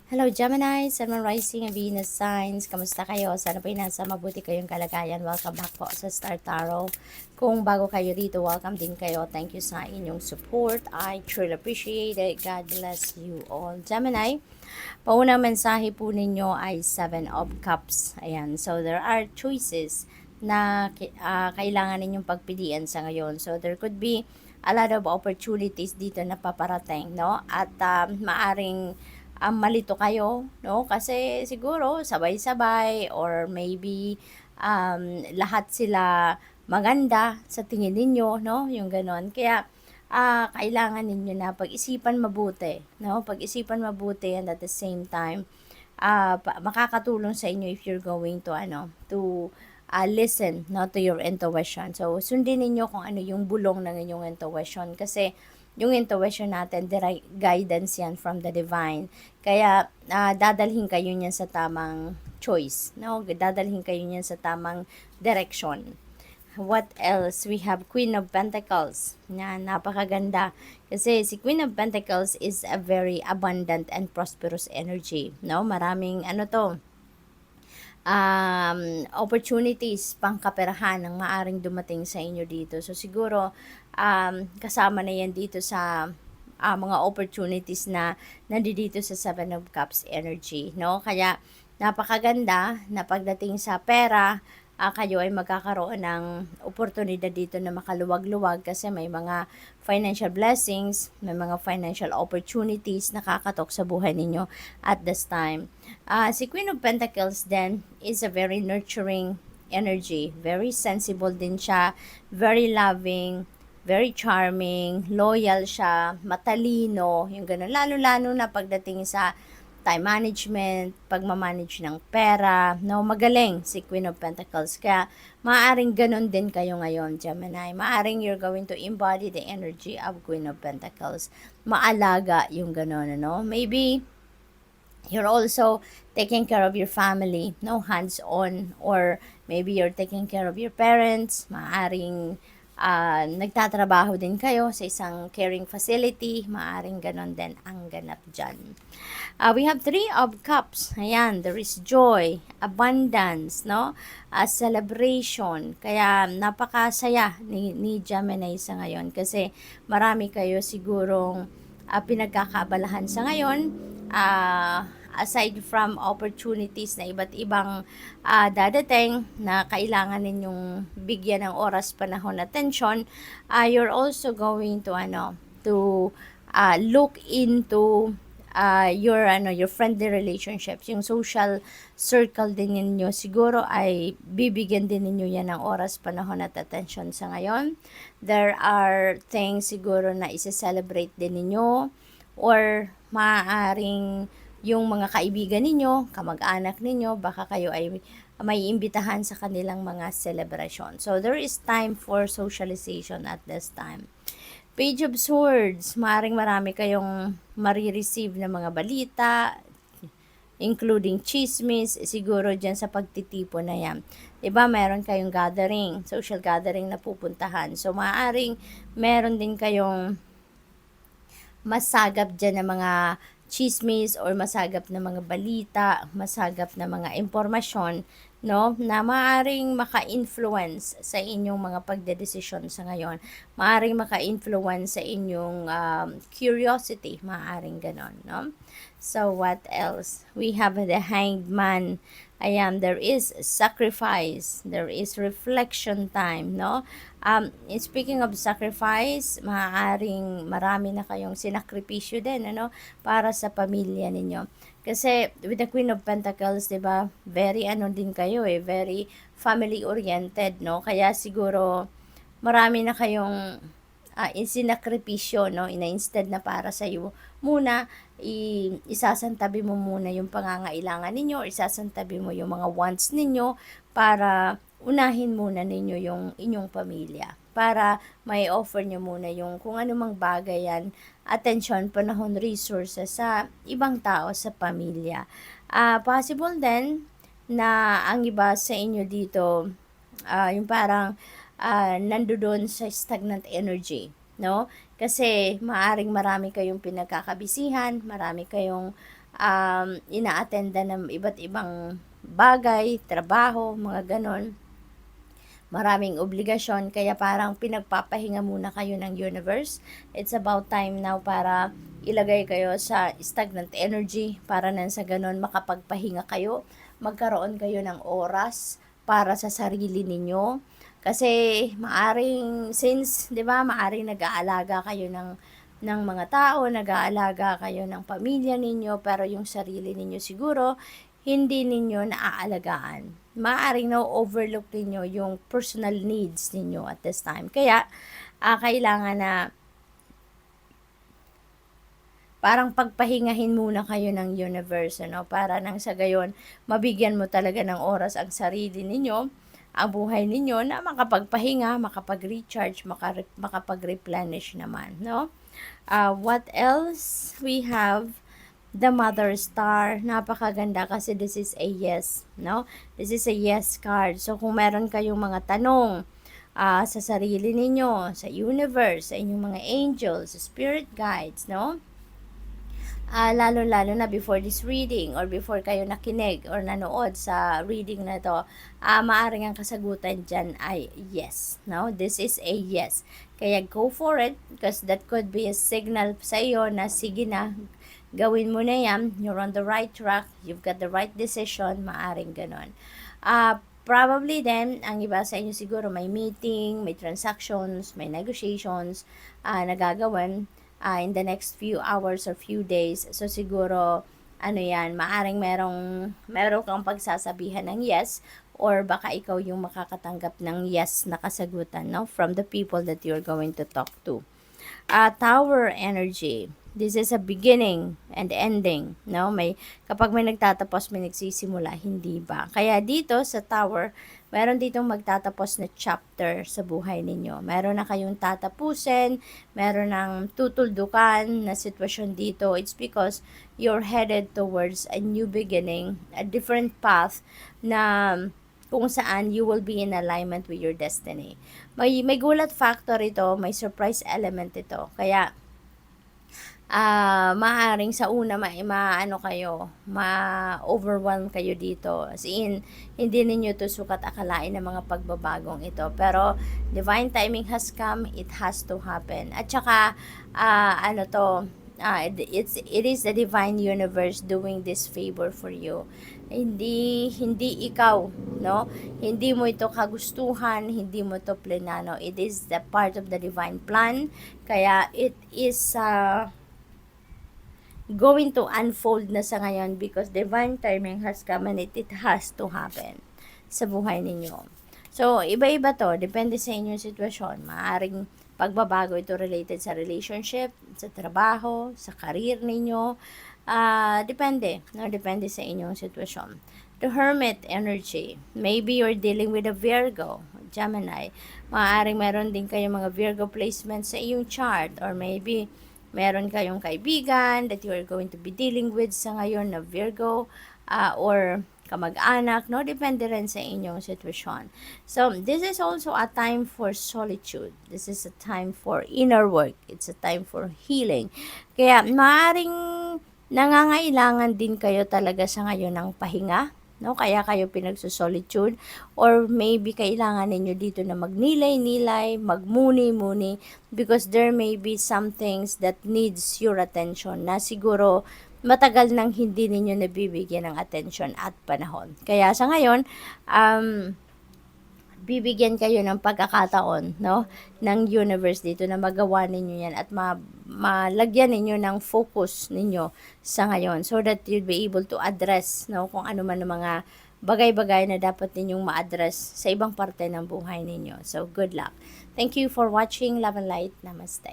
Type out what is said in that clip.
Hello Gemini, Sun, Moon, Rising, and Venus signs. Kamusta kayo? Sana po'y nasa mabuti kayong kalagayan. Welcome back po sa Star Tarot. Kung bago kayo dito, welcome din kayo. Thank you sa inyong support. I truly appreciate it. God bless you all. Gemini, paunang mensahe po ninyo ay Seven of Cups. Ayan, so there are choices na kailangan ninyong pagpilian sa ngayon. So there could be a lot of opportunities dito na paparating, no? At maaring malito kayo, no? Kasi siguro sabay-sabay or maybe lahat sila maganda sa tingin ninyo, no? Yung ganon. Kaya kailangan ninyo na pag-isipan mabuti, no? Pag-isipan mabuti, and at the same time makakatulong sa inyo if you're going to listen, no, to your intuition. So sundin niyo kung ano yung bulong ng inyong intuition, kasi yung intuition natin, direct guidance yan from the divine. Kaya, dadalhin kayo niyan sa tamang choice, no? Dadalhin kayo niyan sa tamang direction. What else? We have Queen of Pentacles. Napakaganda. Kasi si Queen of Pentacles is a very abundant and prosperous energy, no? Maraming, opportunities pangkaperahan ang maaring dumating sa inyo dito. So siguro kasama na yan dito sa mga opportunities na nandito sa Seven of Cups energy, no? Kaya napakaganda na pagdating sa pera, kayo ay magkakaroon ng oportunidad dito na makaluwag-luwag kasi may mga financial blessings, may mga financial opportunities na kakatok sa buhay ninyo at this time. Si Queen of Pentacles then is a very nurturing energy. Very sensible din siya, very loving, very charming, loyal siya, matalino, yung ganun. Lalo-lalo na pagdating sa time management, pagmamanage ng pera, no, magaling si Queen of Pentacles. Kaya, maaring ganun din kayo ngayon, Gemini. Maaring you're going to embody the energy of Queen of Pentacles. Maalaga yung ganun, no? Maybe, you're also taking care of your family, no, hands-on, or maybe you're taking care of your parents, maaring nagtatrabaho din kayo sa isang caring facility, maaring ganon din ang ganap dyan. We have Three of Cups. Ayan, there is joy, abundance, no? Celebration. Kaya napakasaya ni Gemini sa ngayon kasi marami kayo sigurong pinagkakaabalahan sa ngayon. Aside from opportunities na iba't ibang dadating na kailangan ninyong bigyan ng oras, panahon, attention, you're also going to look into your friendly relationships, yung social circle din ninyo, siguro ay bibigyan din ninyo yan ng oras, panahon at attention sa ngayon. There are things siguro na isa-celebrate din ninyo, or maaaring yung mga kaibigan ninyo, kamag-anak ninyo, baka kayo ay may imbitahan sa kanilang mga celebration. So there is time for socialization at this time. Page of Swords, maaaring marami kayong marireceive na mga balita, including chismis, siguro dyan sa pagtitipo na yan. Diba, meron kayong gathering, social gathering na pupuntahan. So, maaaring meron din kayong masagap dyan ng mga chismis or masagap na mga balita, masagap na mga impormasyon, no, na maaring maka-influence sa inyong mga pagdedesisyon sa ngayon. Maaring maka-influence sa inyong curiosity, maaring ganon, no? So, what else? We have the Hanged Man. Ayan, there is sacrifice, there is reflection time, no? Speaking of sacrifice, maaaring marami na kayong sinakripisyo din, ano, para sa pamilya ninyo. Kasi with the Queen of Pentacles, 'di ba? Very din kayo very family oriented, no? Kaya siguro marami na kayong isinakripisyo, no? Instead na para sa iyo muna, isasantabi mo muna yung pangangailangan ninyo, or isasantabi mo yung mga wants ninyo para unahin muna ninyo yung inyong pamilya, para may offer nyo muna yung kung anumang bagay yan, attention, panahon, resources sa ibang tao sa pamilya. Possible din na ang iba sa inyo dito, yung parang nandoon sa stagnant energy, no? Kasi maaring marami kayong pinagkakabisihan, marami kayong ina-attendan ng iba't ibang bagay, trabaho, mga ganon. Maraming obligasyon, kaya parang pinagpapahinga muna kayo ng universe. It's about time now para ilagay kayo sa stagnant energy para nang sa ganon makapagpahinga kayo, magkaroon kayo ng oras para sa sarili ninyo. Kasi maaring, since, di ba, maaring nag-aalaga kayo ng mga tao, nag-aalaga kayo ng pamilya ninyo, pero yung sarili ninyo siguro, hindi ninyo naaalagaan. Maaaring na-overlook ninyo yung personal needs ninyo at this time. Kaya, kailangan na parang pagpahingahin muna kayo ng universe, ano, para nang sa gayon, mabigyan mo talaga ng oras ang sarili ninyo, ang buhay ninyo, na makapagpahinga, makapag-recharge, makapag-replenish naman, no? What else? We have the Mother Star. Napakaganda kasi this is a yes, no? This is a yes card. So, kung meron kayong mga tanong sa sarili ninyo, sa universe, sa inyong mga angels, spirit guides, no? Lalo-lalo na before this reading or before kayo nakinig or nanood sa reading na to, maaring ang kasagutan dyan ay yes, no? This is a yes. Kaya go for it because that could be a signal sa iyo na sige na, gawin mo na yan, you're on the right track, you've got the right decision, maaring ganon. Probably then, ang iba sa inyo siguro may meeting, may transactions, may negotiations na gagawin in the next few hours or few days. So siguro, ano yan, maaring meron kang pagsasabihan ng yes, or baka ikaw yung makakatanggap ng yes na kasagutan, no, from the people that you're going to talk to. Tower energy. This is a beginning and ending, no? Kapag may nagtatapos, may nagsisimula, hindi ba? Kaya dito sa Tower, meron ditong magtatapos na chapter sa buhay ninyo. Meron na kayong tatapusin, meron ng tutuldukan na sitwasyon dito. It's because you're headed towards a new beginning, a different path na kung saan you will be in alignment with your destiny. May gulat factor ito, may surprise element ito. Kaya maaring sa una ma-overwhelm kayo dito. As in, hindi ninyo to sukat akalain ng mga pagbabagong ito. Pero, divine timing has come, it has to happen. At saka, it is the divine universe doing this favor for you. Hindi ikaw, no? Hindi mo ito kagustuhan, hindi mo ito plenano. It is the part of the divine plan. Kaya, it is going to unfold na sa ngayon because divine timing has come and it has to happen sa buhay ninyo. So, iba-iba to. Depende sa inyong sitwasyon. Maaring pagbabago ito related sa relationship, sa trabaho, sa career ninyo. Depende. No? Depende sa inyong sitwasyon. The Hermit energy. Maybe you're dealing with a Virgo, Gemini. Maaring meron din kayong mga Virgo placements sa iyong chart, or maybe meron kayong kaibigan that you are going to be dealing with sa ngayon na Virgo, or kamag-anak, no? Depende rin sa inyong sitwasyon. So, this is also a time for solitude. This is a time for inner work. It's a time for healing. Kaya, maaring nangangailangan din kayo talaga sa ngayon ng pahinga, no? Kaya kayo pinagsusolitude, or maybe kailangan ninyo dito na magnilay-nilay, magmuni-muni, because there may be some things that needs your attention na siguro matagal nang hindi ninyo nabibigyan ng attention at panahon. Kaya sa ngayon, bibigyan kayo ng pagkakataon, no, ng universe dito na magawa ninyo yan at malagyan ninyo ng focus ninyo sa ngayon so that you'll be able to address, no, kung ano man ang mga bagay-bagay na dapat ninyong ma-address sa ibang parte ng buhay ninyo. So, good luck. Thank you for watching. Love and light. Namaste.